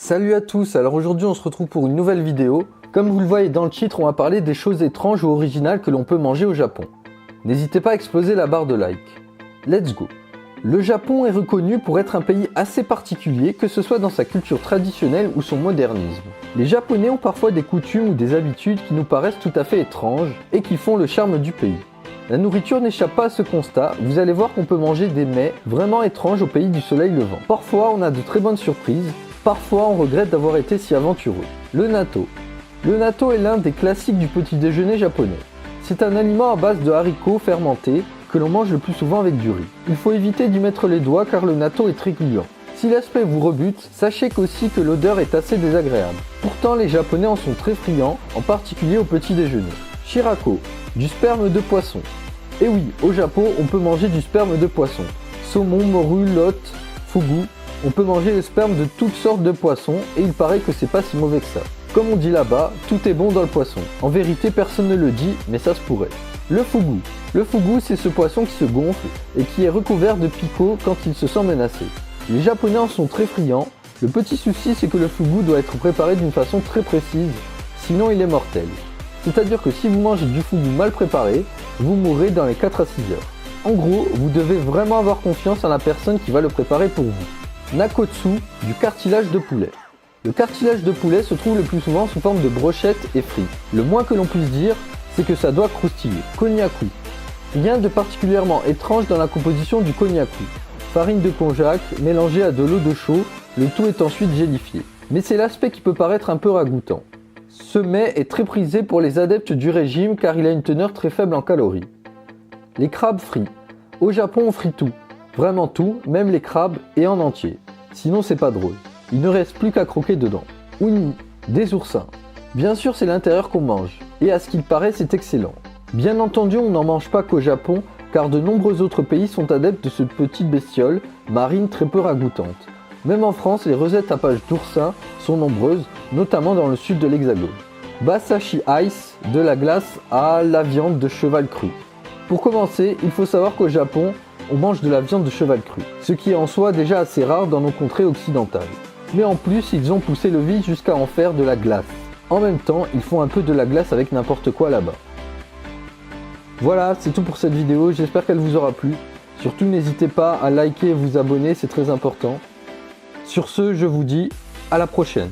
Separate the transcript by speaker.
Speaker 1: Salut à tous, alors aujourd'hui on se retrouve pour une nouvelle vidéo. Comme vous le voyez dans le titre, on va parler des choses étranges ou originales que l'on peut manger au Japon. N'hésitez pas à exploser la barre de like. Let's go. Le Japon est reconnu pour être un pays assez particulier, que ce soit dans sa culture traditionnelle ou son modernisme. Les Japonais ont parfois des coutumes ou des habitudes qui nous paraissent tout à fait étranges et qui font le charme du pays. La nourriture n'échappe pas à ce constat, vous allez voir qu'on peut manger des mets vraiment étranges au pays du soleil levant. Parfois on a de très bonnes surprises, parfois on regrette d'avoir été si aventureux. Le natto. Le natto est l'un des classiques du petit déjeuner japonais. C'est un aliment à base de haricots fermentés que l'on mange le plus souvent avec du riz. Il faut éviter d'y mettre les doigts car le natto est très gluant. Si l'aspect vous rebute, sachez aussi que l'odeur est assez désagréable. Pourtant les Japonais en sont très friands, en particulier au petit déjeuner. Shirako, du sperme de poisson. Et oui, au Japon, on peut manger du sperme de poisson. Saumon, morue, lotte, fugu. On peut manger le sperme de toutes sortes de poissons et il paraît que c'est pas si mauvais que ça. Comme on dit là-bas, tout est bon dans le poisson. En vérité, personne ne le dit, mais ça se pourrait. Le fugu. Le fugu, c'est ce poisson qui se gonfle et qui est recouvert de picots quand il se sent menacé. Les Japonais en sont très friands. Le petit souci, c'est que le fugu doit être préparé d'une façon très précise, sinon il est mortel. C'est-à-dire que si vous mangez du fugu mal préparé, vous mourrez dans les 4 à 6 heures. En gros, vous devez vraiment avoir confiance en la personne qui va le préparer pour vous. Nakotsu, du cartilage de poulet. Le cartilage de poulet se trouve le plus souvent sous forme de brochettes et frites. Le moins que l'on puisse dire, c'est que ça doit croustiller. Konnyaku. Rien de particulièrement étrange dans la composition du konnyaku. Farine de konjac mélangée à de l'eau de chaux, le tout est ensuite gélifié. Mais c'est l'aspect qui peut paraître un peu ragoûtant. Ce mets est très prisé pour les adeptes du régime car il a une teneur très faible en calories. Les crabes frits. Au Japon on frit tout. Vraiment tout, même les crabes et en entier. Sinon c'est pas drôle. Il ne reste plus qu'à croquer dedans. Uni, des oursins. Bien sûr c'est l'intérieur qu'on mange. Et à ce qu'il paraît c'est excellent. Bien entendu on n'en mange pas qu'au Japon car de nombreux autres pays sont adeptes de cette petite bestiole marine très peu ragoûtante. Même en France les recettes à page d'oursins sont nombreuses, notamment dans le sud de l'Hexagone. Basashi Ice, de la glace à la viande de cheval cru. Pour commencer, il faut savoir qu'au Japon, on mange de la viande de cheval cru, ce qui est en soi déjà assez rare dans nos contrées occidentales. Mais en plus, ils ont poussé le vice jusqu'à en faire de la glace. En même temps, ils font un peu de la glace avec n'importe quoi là-bas. Voilà, c'est tout pour cette vidéo, j'espère qu'elle vous aura plu. Surtout n'hésitez pas à liker et vous abonner, c'est très important. Sur ce, je vous dis à la prochaine.